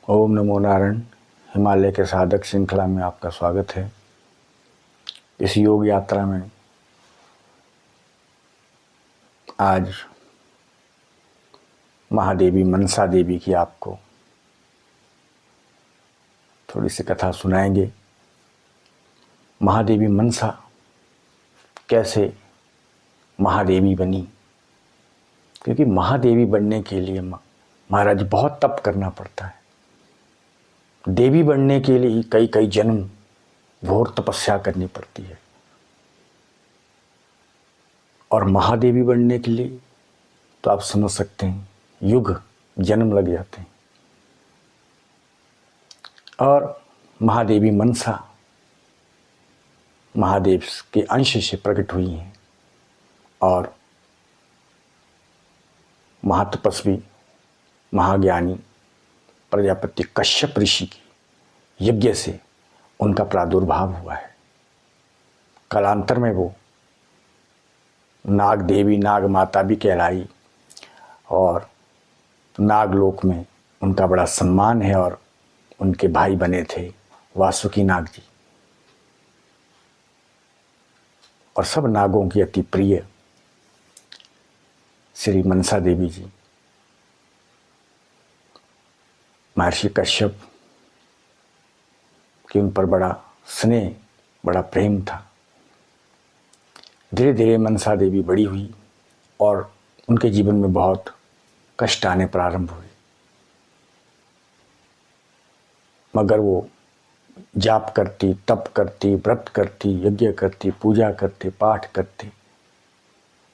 ओम नमो नारायण। हिमालय के साधक श्रृंखला में आपका स्वागत है। इस योग यात्रा में आज महादेवी मनसा देवी की आपको थोड़ी सी कथा सुनाएंगे। महादेवी मनसा कैसे महादेवी बनी, क्योंकि महादेवी बनने के लिए महाराज बहुत तप करना पड़ता है। देवी बनने के लिए कई कई जन्म घोर तपस्या करनी पड़ती है, और महादेवी बनने के लिए तो आप समझ सकते हैं युग जन्म लग जाते हैं। और महादेवी मनसा महादेव के अंश से प्रकट हुई हैं, और महातपस्वी महाज्ञानी प्रजापति कश्यप ऋषि की यज्ञ से उनका प्रादुर्भाव हुआ है। कालांतर में वो नाग देवी नाग माता भी कहलाई, और नागलोक में उनका बड़ा सम्मान है, और उनके भाई बने थे वासुकी नाग जी, और सब नागों की अति प्रिय श्री मनसा देवी जी। महर्षि कश्यप कि उन पर बड़ा स्नेह बड़ा प्रेम था। धीरे धीरे मनसा देवी बड़ी हुई और उनके जीवन में बहुत कष्ट आने प्रारंभ हुए, मगर वो जाप करती, तप करती, व्रत करती, यज्ञ करती, पूजा करती, पाठ करती,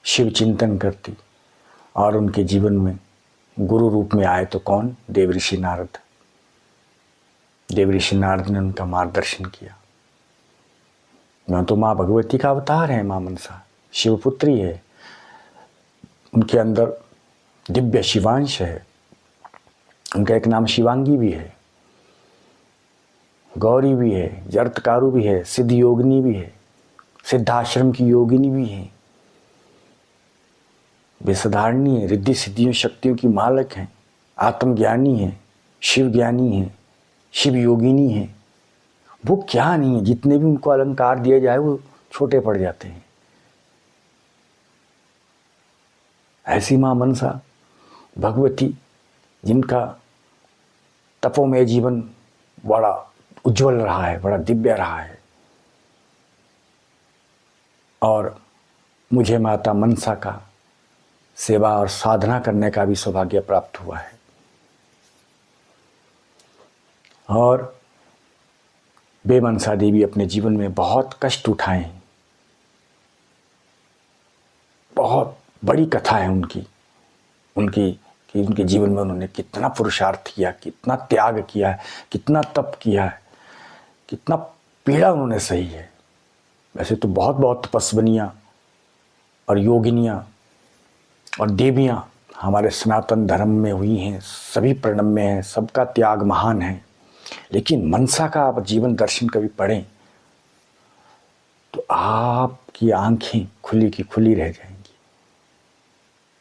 शिव चिंतन करती, और उनके जीवन में गुरु रूप में आए तो कौन? देव ऋषि नारद। देव ऋषि नारद ने उनका मार्गदर्शन किया। मैं तो माँ भगवती का अवतार है, माँ मनसा शिवपुत्री है, उनके अंदर दिव्य शिवांश है, उनका एक नाम शिवांगी भी है, गौरी भी है, जरतकारु भी है, सिद्ध योगिनी भी है, सिद्धाश्रम की योगिनी भी है, बेसधारणी है, रिद्धि सिद्धियों शक्तियों की मालक है, आत्मज्ञानी है, शिव ज्ञानी है, शिव योगिनी है। वो क्या नहीं है, जितने भी उनको अलंकार दिए जाए वो छोटे पड़ जाते हैं। ऐसी मां मनसा भगवती, जिनका तपोमय जीवन बड़ा उज्जवल रहा है, बड़ा दिव्य रहा है, और मुझे माता मनसा का सेवा और साधना करने का भी सौभाग्य प्राप्त हुआ है। और वे मनसा देवी अपने जीवन में बहुत कष्ट उठाए हैं। बहुत बड़ी कथा है उनकी कि उनके जीवन में उन्होंने कितना पुरुषार्थ किया, कितना त्याग किया है, कितना तप किया है, कितना पीड़ा उन्होंने सही है। वैसे तो बहुत बहुत तपस्विनियाँ और योगिनियाँ और देवियाँ हमारे सनातन धर्म में हुई हैं, सभी प्रणम्य हैं, सबका त्याग महान है, लेकिन मनसा का आप जीवन दर्शन कभी पढ़ें तो आपकी आंखें खुली की खुली रह जाएंगी,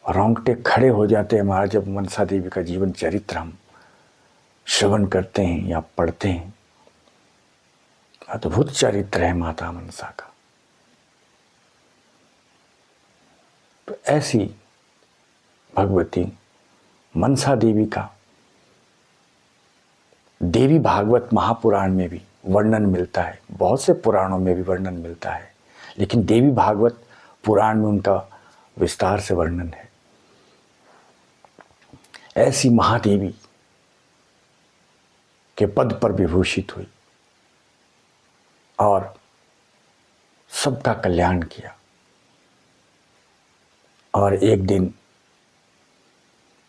और रोंगटे खड़े हो जाते हैं हमारा जब मनसा देवी का जीवन चरित्र हम श्रवण करते हैं या पढ़ते हैं। अद्भुत चरित्र है माता मनसा का। तो ऐसी भगवती मनसा देवी का देवी भागवत महापुराण में भी वर्णन मिलता है, बहुत से पुराणों में भी वर्णन मिलता है, लेकिन देवी भागवत पुराण में उनका विस्तार से वर्णन है। ऐसी महादेवी के पद पर विभूषित हुई और सबका कल्याण किया। और एक दिन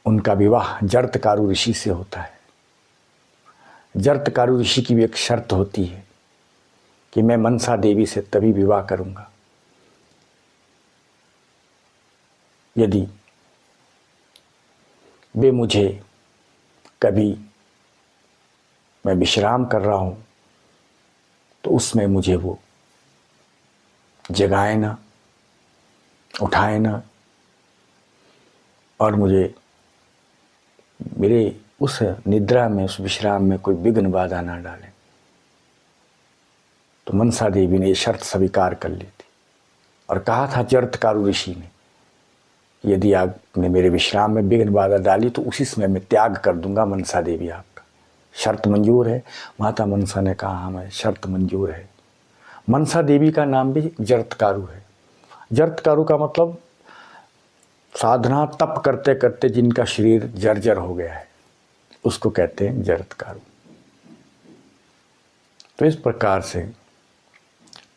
उनका विवाह जरतकारु ऋषि से होता है। जरतकारु ऋषि की भी एक शर्त होती है कि मैं मनसा देवी से तभी विवाह करूंगा यदि वे मुझे कभी मैं विश्राम कर रहा हूं तो उसमें मुझे वो जगाए ना, उठाए ना, और मुझे मेरे उस निद्रा में, उस विश्राम में कोई विघ्न बाधा ना डाले। तो मनसा देवी ने ये शर्त स्वीकार कर ली थी और कहा था जरत्कारु ऋषि ने, यदि आपने मेरे विश्राम में विघ्न बाधा डाली तो उसी समय मैं त्याग कर दूंगा मनसा देवी आपका। शर्त मंजूर है? माता मनसा ने कहा हाँ, मैं शर्त मंजूर है। मनसा देवी का नाम भी जरत्कारु है। जरत्कारु का मतलब साधना तप करते करते जिनका शरीर जर्जर हो गया है, उसको कहते हैं जरत्कारु। तो इस प्रकार से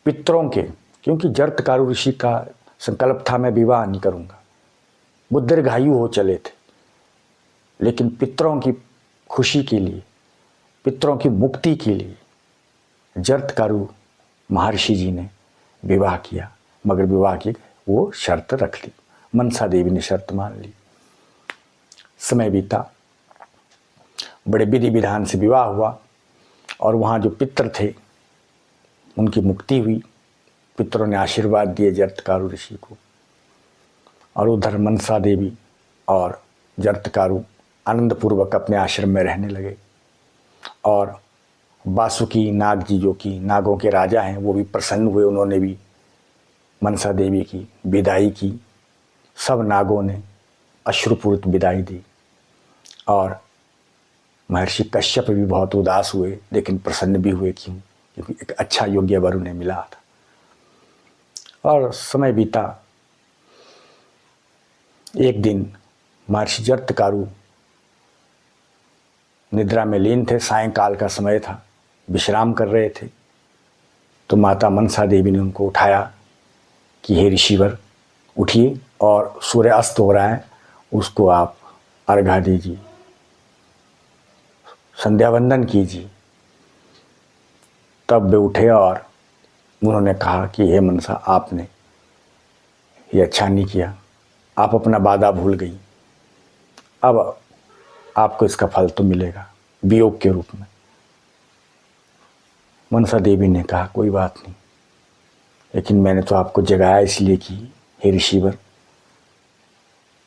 पितरों के, क्योंकि जरत्कारु ऋषि का संकल्प था मैं विवाह नहीं करूंगा, वो दीर्घायु हो चले थे, लेकिन पितरों की खुशी के लिए, पितरों की मुक्ति के लिए जरत्कारु महर्षि जी ने विवाह किया। मगर विवाह की वो शर्त रख ली, मनसा देवी ने शर्त मान ली। समय बीता, बड़े विधि विधान से विवाह हुआ और वहाँ जो पितर थे उनकी मुक्ति हुई। पितरों ने आशीर्वाद दिए जरत्कारु ऋषि को, और उधर मनसा देवी और जरत्कारु आनंदपूर्वक अपने आश्रम में रहने लगे। और वासुकी नाग जी, जो कि नागों के राजा हैं, वो भी प्रसन्न हुए। उन्होंने भी मनसा देवी की विदाई की। सब नागों ने अश्रुपूरित विदाई दी और महर्षि कश्यप भी बहुत उदास हुए, लेकिन प्रसन्न भी हुए। क्यों? क्योंकि एक अच्छा योग्य वर उन्हें मिला था। और समय बीता। एक दिन महर्षि जरत्कारु निद्रा में लीन थे, सायंकाल का समय था, विश्राम कर रहे थे। तो माता मनसा देवी ने उनको उठाया कि हे ऋषिवर, उठिए और सूर्य अस्त हो रहा है, उसको आप अर्घा दीजिए, संध्या वंदन कीजिए। तब वे उठे और उन्होंने कहा कि हे मनसा, आपने ये अच्छा नहीं किया, आप अपना वादा भूल गई, अब आपको इसका फल तो मिलेगा वियोग के रूप में। मनसा देवी ने कहा कोई बात नहीं, लेकिन मैंने तो आपको जगाया इसलिए कि हे ऋषिवर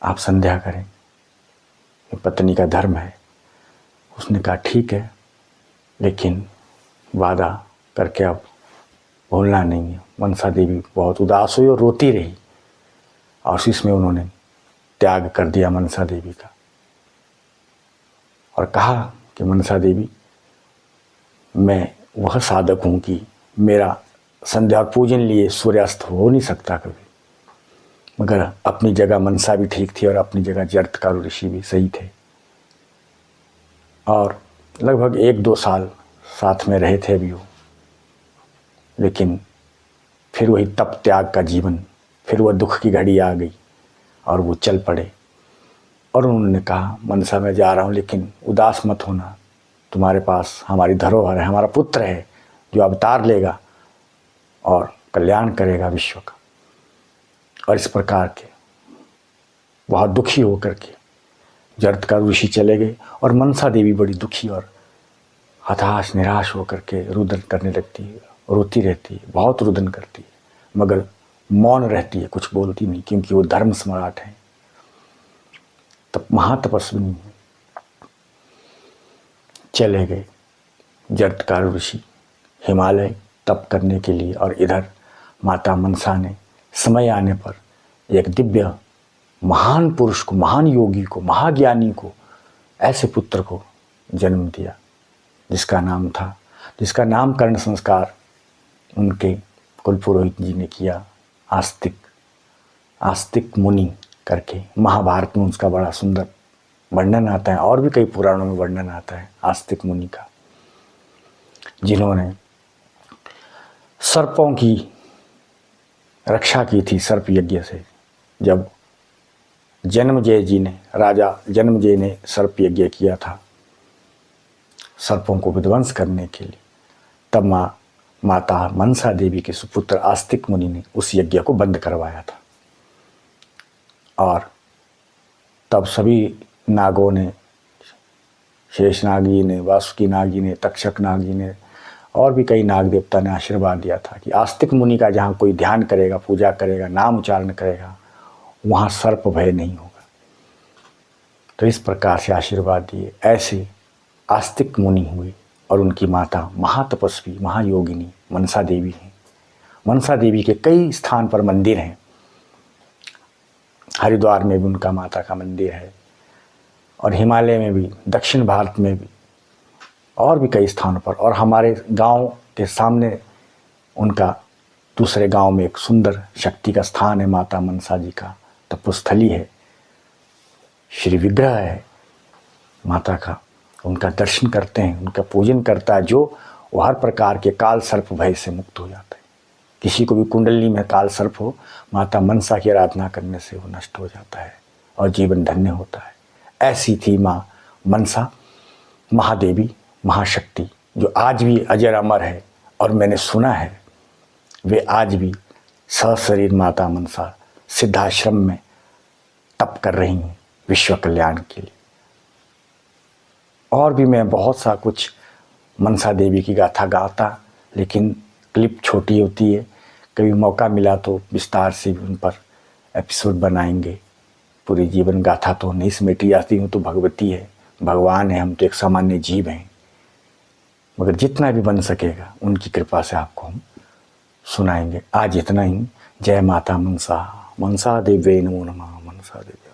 आप संध्या करें, ये पत्नी का धर्म है। उसने कहा ठीक है, लेकिन वादा करके अब भूलना नहीं है। मनसा देवी बहुत उदास हुई और रोती रही, और इसमें उन्होंने त्याग कर दिया मनसा देवी का और कहा कि मनसा देवी, मैं वह साधक हूँ कि मेरा संध्या और पूजन लिए सूर्यास्त हो नहीं सकता कभी। मगर अपनी जगह मनसा भी ठीक थी और अपनी जगह जरत्कारु ऋषि भी सही थे। और लगभग 1-2 साल साथ में रहे थे अभी वो, लेकिन फिर वही तप त्याग का जीवन, फिर वह दुख की घड़ी आ गई और वो चल पड़े। और उन्होंने कहा मनसा मैं जा रहा हूँ, लेकिन उदास मत होना, तुम्हारे पास हमारी धरोहर है, हमारा पुत्र है जो अवतार लेगा और कल्याण करेगा विश्व का। और इस प्रकार के बहुत दुखी होकर के जरत्कारु ऋषि चले गए और मनसा देवी बड़ी दुखी और हताश निराश होकर के रुदन करने लगती है, रोती रहती है, बहुत रुदन करती है, मगर मौन रहती है, कुछ बोलती नहीं, क्योंकि वो धर्म सम्राट है, तब महातपस्विनी है। चले गए जरत्कारु ऋषि हिमालय तप करने के लिए, और इधर माता मनसा ने समय आने पर एक दिव्य महान पुरुष को, महान योगी को, महाज्ञानी को, ऐसे पुत्र को जन्म दिया जिसका जिसका नामकरण संस्कार उनके कुलपुरोहित जी ने किया, आस्तिक मुनि करके। महाभारत में उसका बड़ा सुंदर वर्णन आता है, और भी कई पुराणों में वर्णन आता है आस्तिक मुनि का, जिन्होंने सर्पों की रक्षा की थी सर्प यज्ञ से। जब राजा जन्मजय ने सर्प यज्ञ किया था सर्पों को विध्वंस करने के लिए, तब माता मनसा देवी के सुपुत्र आस्तिक मुनि ने उस यज्ञ को बंद करवाया था। और तब सभी नागों ने, शेष नाग जी ने, वासुकी नाग जी ने, तक्षक नाग जी ने, और भी कई नाग देवता ने आशीर्वाद दिया था कि आस्तिक मुनि का जहाँ कोई ध्यान करेगा, पूजा करेगा, नाम उच्चारण करेगा, वहाँ सर्प भय नहीं होगा। तो इस प्रकार से आशीर्वाद दिए। ऐसे आस्तिक मुनि हुए और उनकी माता महातपस्वी महायोगिनी मनसा देवी हैं। मनसा देवी के कई स्थान पर मंदिर हैं। हरिद्वार में भी उनका माता का मंदिर है और हिमालय में भी, दक्षिण भारत में भी और भी कई स्थानों पर। और हमारे गांव के सामने उनका दूसरे गांव में एक सुंदर शक्ति का स्थान है, माता मनसा जी का तपोस्थली है, श्री विग्रह है माता का। उनका दर्शन करते हैं, उनका पूजन करता है जो वो हर प्रकार के काल सर्प भय से मुक्त हो जाता है। किसी को भी कुंडली में काल सर्प हो, माता मनसा की आराधना करने से वो नष्ट हो जाता है और जीवन धन्य होता है। ऐसी थी माँ मनसा महादेवी महाशक्ति, जो आज भी अजर अमर है। और मैंने सुना है वे आज भी सशरीर माता मनसा सिद्धाश्रम में तप कर रही हैं विश्व कल्याण के लिए। और भी मैं बहुत सा कुछ मनसा देवी की गाथा गाता, लेकिन क्लिप छोटी होती है। कभी मौका मिला तो विस्तार से उन पर एपिसोड बनाएंगे। पूरी जीवन गाथा तो नहीं समेटी जाती, हूँ तो भगवती है, भगवान है, हम तो एक सामान्य जीव हैं। मगर जितना भी बन सकेगा उनकी कृपा से आपको हम सुनाएंगे। आज इतना ही। जय माता मनसा, मनसा देवी नमो नमः, मनसा देवी।